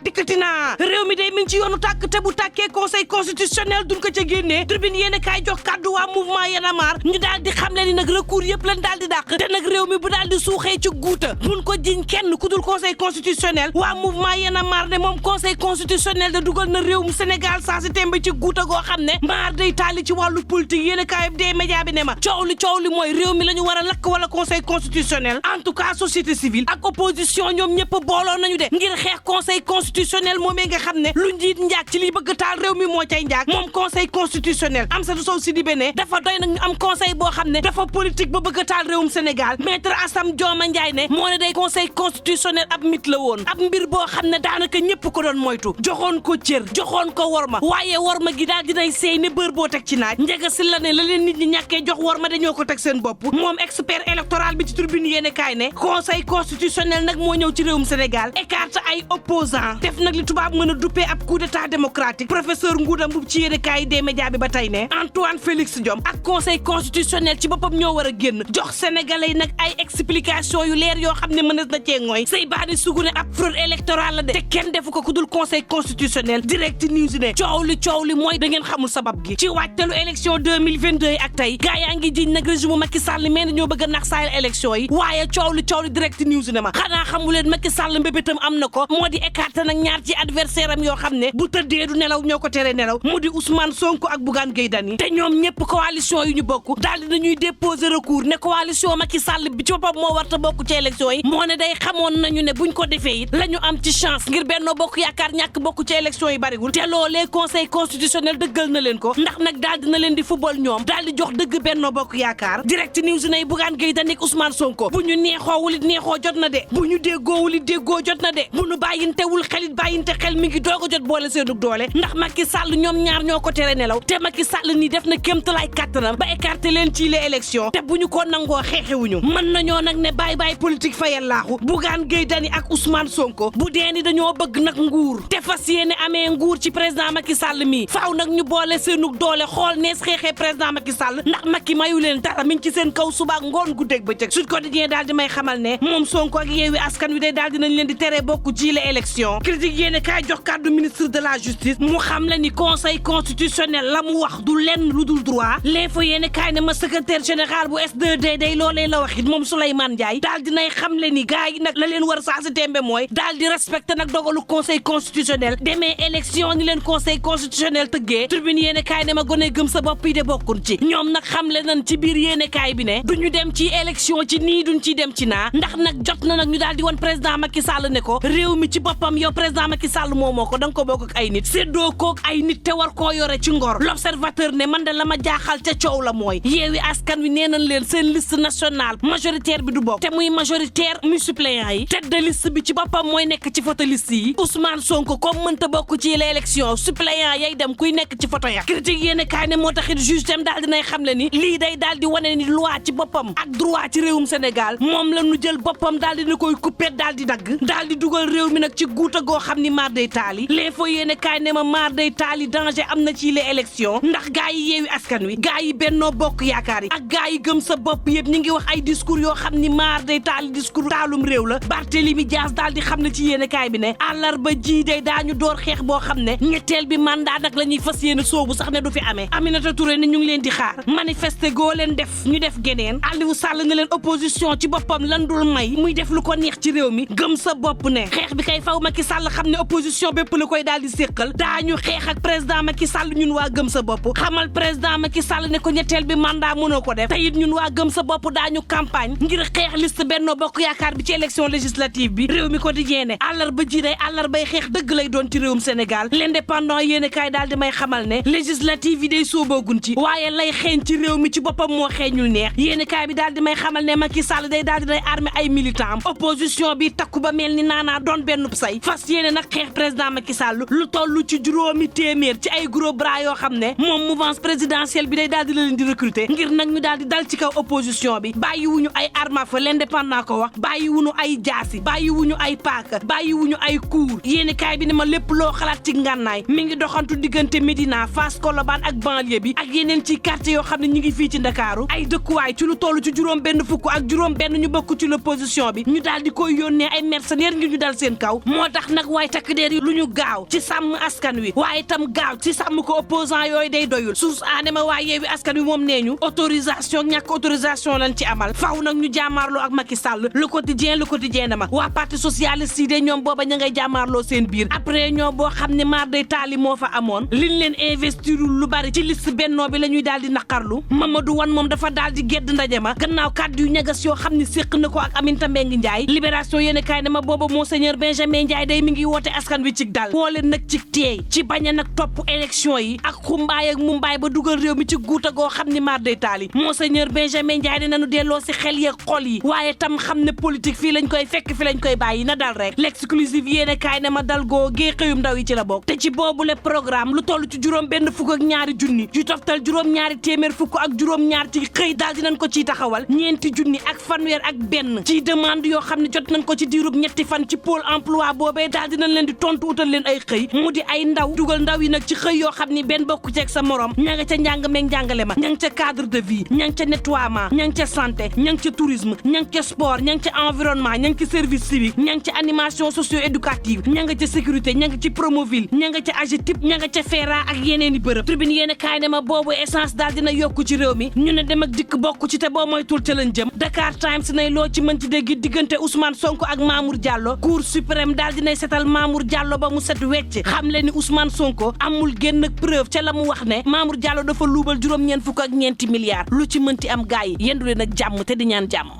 dikkati naa réew mi day mi ngi ci yoonu tàkk te bu tàkkee conseil constitutionnel duñ ko ca génnee tribune yéen a kaay jox kàddu waa mouvement Y'en a marre ñu daal di xam le ni nag recours yëpp lañ daal di dàq te nag réew mi bu daal di suuxee ci guuta buñ ko jiñ kenn ku dul conseil constitutionnel waa mouvement Y'en a marre ne moom conseil constitutionnel da dugal na réew mu Sénégal saa si tembe ci guuta goo xam ne maar day taali ci wàllu politique yéen a kaay des médias bi ne ma coow li mooy réew mi la ñu war a lakk wala conseil constitutionnel en tout cas société civile ak opposition ñoom ñëpp booloo nañu de ngir xeex conseil constitutionnel moomee nga xam ne lu njiit njaag ci liy bëgg taal réew mi moo cay njaag moom conseil constitutionnel Amsatou Sow Sidibé ne dafa doy nag ñu am conseil boo xam ne dafa politique ba bëgg taal réewum Sénégal maître Assam Dioma Ndiaye ne moo ne day conseil constitutionnel ab mit la woon ab mbir boo xam ne daanaka ñëpp ko doon moytu joxoon ko cër joxoon ko worma waaye worma gi daal dinay seey ne bër boo teg ci naaj njega si la ne la leen nit ñi ñàkkee jox worma dañoo ko teg seen bopp moom expert électoral bi ci tribune yéene kaay ne conseil constitutionnel nag moo ñëw ci réewum Sénégal écarte ay opposants def nag li tubaab mën a duppee ab coup d'état démocratique professeur Ngouda Mboup ci yéene kaay des médias bi ba tey ne Antoine Félix Diome ak conseil constitutionnel ci boppam ñoo war a génn jox sénégalais yi nag ay explication yu leer yoo xam ne mënees na cee ngooy say baadi sugu ne ab fraude électorale la de te kenn defu ko ku dul conseil constitutionnel direct news ne coow li mooy da ngeen xamul sabab gi ci wàccalu élection 2022 yi ak tey gaa yaa ngi jiñ nag régime Macky Sall mais ñoo bëgg a nax saayal élection yi waaye coow li direct news ne ma xanaa xamuleen Macky Sall mbébétam am na ko moo di écarté nag ñaar ci adversaire am yoo xam ne bu tëddee du nelaw ñoo ko tere nelaw mu di Ousmane Sonko ak Bougane Gueye Dany te ñoom ñëpp coalition yi ñu bokk daal di nañuy déposer recours ne coalition Macky Sall bi ci boppam moo warta bokk ci élection yi moo ne day xamoon nañu ne buñ ko defee it la ñu am ci chance ngir Benno Bokk Yaakaar ñàkk bokk ci élection yi bariwul te loolee conseil constitutionnel dëggal na leen ko ndax nag daal dina leen di football ñoom daal di jox dëgg Benno Bokk Yaakaar direct news ne Bougane Gueye Dany ak Ousmane Sonko bu ñu neexoowul it neexoo jot na de bu ñu déggoowul it déggoo jot na de bu ñu bàyyintewul xelit bàyyinte xel mi ngi doog a jot boole seenug doole ndax Macky Sall ñoom ñaar ñoo ko tere nelaw te Macky Sall nii def na kéemtalaay kàttanam ba écarté leen ci les élections te bu ñu ko nangoo xeexewuñu mën nañoo nag ne bàyyi politique fa yallaaxu Bougane Gueye Dany ak Ousmane Sonko bu dee ni dañoo bëgg nag nguur te fas yéene amee nguur ci président Macky Sall mii faaw nag ñu boole seenug doole xool nees xeexee président Macky Sall ndax Macky mayu leen dara mi ngi ci seen kaw suba ngoon guddeeg bëccëg Sud Quotidien daal di may xamal ne moom Sonko ak Yewwi Askan Wi day daal dinañ leen di tere bokk ci les élections critique yéene kaay jox kàddu ministre de la justice mu xam le ni conseil constitutionnel la mu wax du lenn lu dul droit l'info yéene kaay ne ma secrétaire général bu S2D day loolee la wax it moom Souleymane Ndiaye daal dinay xam le ni gars yi nag la leen war saa si tembe mooy daal di respecté nag dogalu conseil constitutionnel demee élection ni leen conseil constitutionnel tëggee tribune yéene kaay ne ma gone gëm sa bopp yi de bokkun ci ñoom nag xam le nañ ci biir yéene kaay bi ne duñu dem ci élection ci nii duñ ciy dem ci naa ndax nag jot na nag ñu daal di wan président Macky Sall ne ko réew mi ci boppam yow président Macky Sall moomoo ko da nga ko bokk ak ay nit séddoo kook ay nit te war koo yore ci ngor l'observateur ne man de la ma jaaxal ca coow la mooy Yewwi Askan Wi nee nañ leen seen liste nationale majoritaire bi du bokk te muy majoritaire muy suppléant yi tête de liste bi ci boppam mooy nekk ci photo liste yi Ousmane Sonko comme mënta bokk ci l'élection suppléant yay dem kuy nekk ci photo ya critique yéene kaay ne moo taxit juge dem daal dinay xam le ni lii day daal di wane ni loi ci boppam ak droit ci réewum Sénégal moom la ñu jël boppam daal dina koy coupé daal di dagg daal di dugal réew mi nag ci guuta goo xam ni maar day taali l'info yéene kaay ne ma maar day taali danger am na ci les élections ndax gaa yi Yewwi Askan Wi gaa yi Benno Bokk Yaakaar yi ak gaa yi gëm sa bopp yëpp ñi ngi wax ay discours yoo xam ni maar day taali discours taalum réew la Barthélémy Dias daal di xam ne ci yéene kaay bi ne àllarba ji day daañu door xeex boo xam ne ñetteel bi mandat nag la ñuy fas yéene soobu sax ne du fi amee Aminata Touré ne ñu ngi leen di xaar manifester goo leen def ñu def geneen Aliou Sall ne leen opposition ci boppam lan dul may muy def lu ko neex ci réew mi gëm sa bopp ne xeex bi kay faw Macky Sall xam ne opposition bépp la koy daal di séqal daañu xeex ak président Macky Sall ñun waa gëm sa bopp xamal président Macky Sall ne ko ñetteel bi mandat mënoo ko def te it ñun waa gëm sa bopp daañu campagne ngir xeex liste Benno Bokk Yaakaar bi ci élection législative bi réew mi quotidien ne àllarba ji day àllarbay xeex dëgg lay doon ci réewum Sénégal l'indépendant yéene kaay daal di may xamal ne législative yi day sooboogun ci waaye lay xeeñ ci réew mi ci boppam moo xeeñul neex yéene kaay bi daal di may xamal ne Macky Sall day daal di day armé ay militant opposition bi takku ba mel ni naanaa doon benn say fas yéene nag xeex président Macky Sall lu toll ci juróomi téeméer ci ay gros bras yoo xam ne moom mouvance présidentielle bi day daal di leen di recruter ngir nag ñu daal di dal ci kaw opposition bi bàyyiwuñu ay armes à feu l'indépendant ko wax bàyyiwuñu ay jaasi bàyyiwuñu ay paaka bàyyiwuñu ay kuur yéene kaay bi ne ma lépp loo xalaat ci ngànnaay mi ngi doxantu diggante Médina Fass Colobane ak banlieue bi ak yeneen ci quartier yoo xam ne ñu ngi fii ci Ndakaaru ay dëkkuwaay ci lu toll ci juróom benn fukk ak juróom benn ñu bokk ci l'opposition bi ñu daal di koy yónnee ay mercenaires ngir ñu dal seen kaw moo tax tax nag waaye takk der yi lu ñu gaaw ci sàmm askan wi waaye itam gaaw ci sàmm ko opposant yooyu day doyul suus aanema waaye yeewi askan wi moom nee ñu autorisation ñàkk autorisation lañ ci amal faaw nag ñu jàmmaarloo ak Macky Sall le quotidien dama waa parti socialiste yi de ñoom booba ña ngay jàmmaarloo seen biir après ñoo boo xam ne maar day taali moo fa amoon liñ leen investirul lu bari ci liste bennoo bi la ñuy daal di naqarlu Mamadou Wane moom dafa daal di gedd ndaje ma gannaaw kàddu yu ñagas yoo xam ne séq na ko ak Aminata Mbengue Ndiaye libération yéen kaay ne ma booba monseigneur Benjamin Ndiaye day mi ngi woote askan wi ci dal woo leen nag ci teey ci bañ a nag topp élection yi ak xumbaay ak mumbaay ba dugal réew mi ci guuta goo xam ne maar day taali monseigneur Benjamin Ndiaye ne nañu delloo si xel yeeg xol yi waaye tam xam ne politique fii lañ koy fekk fi lañ koy bàyyi na dal rek l'exclusive yéen kaay ne ma dal goo gee xëyum ndaw yi ci la bokk te ci boobule programme lu toll ci juróom benn fukk ak ñaari junni yu toftal juróom-ñaari téeméer fukk ak juróom-ñaar ci xëy daal dinañ ko ciy taxawal ñeenti junni ak fanweer ak benn ci demande yoo xam ne jot nañ ko ci diirub ñetti fan ci pôle emploi boobee daal dinañ leen di tontu utal leen ay xëy mu di ay ndaw dugal ndaw yi nag ci xëy yoo xam ni benn bokku ceeg sa morom ña nga ca njàng meeg njàngale ma ña nga ca cadre de vie ña nga ca nettoiement ña nga ca santé ña nga ca tourisme ña nga ca sport ña nga ca environnement ña nga ca service civique ña nga ca animation socio-éducative ña nga ca sécurité ña nga ci promoville ña nga ca AGETIP ña nga ca FERA ak yeneeni bërëb tribune yéen kaay ne ma boobu essence daal dina yokku ci réew mi ñu ne dem ak dikk bokku ci te boo moytul ca lañ jëm Dakar Times nay loo ci mën ci dégg diggante Ousmane Sonko ak Mamour Diallo Cour suprême daal dinay setal Mamour Diallo ba mu set wecc xam le ni Ousmane Sonko amul génn preuve ca la mu wax ne Mamour Diallo dafa luubal juróom-ñeent fukk ak ñeenti milliards lu ci mënti am gaay yi yendu leen ak jàmm te di ñaan jàmm.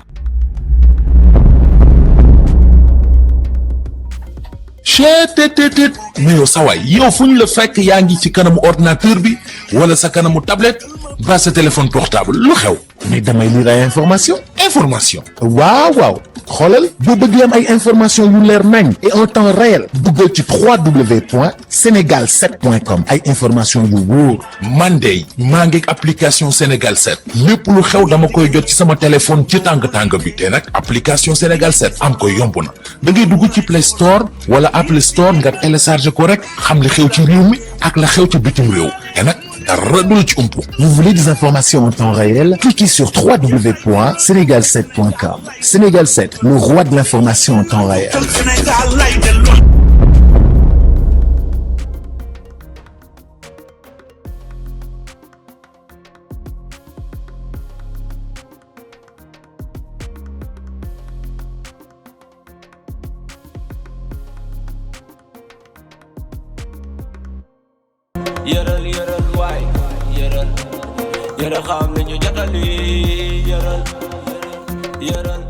cheetetetet mais yow sawaay yow fu ñu la fekk yaa ngi ci kanamu ordinateur bi wala sa kanamu tablette ba sa téléphone portable lu xew mais damay lire ay information waaw xoolal boo bëgg am ay information yu leer nañ et en temps réel duggal ci www.senegal7.com ay information yu wóor man de maa ngi application Sénégal 7 lépp lu xew dama koy jot ci sama téléphone ci tàng bi te nag application Sénégal 7 am ko yomb na da ngay dugg ci Play Store wala Apple Store nga télécharge ko rek xam li xew ci réew mi ak la xew ci bitim réew te nag dara du la ci umpu. Vous voulez des informations en temps réel? Cliquez sur www.senegal7.com. Sénégal 7, le roi de l'information en temps réel. Yeureul waay Yeureul xam nañu jotali Yeureul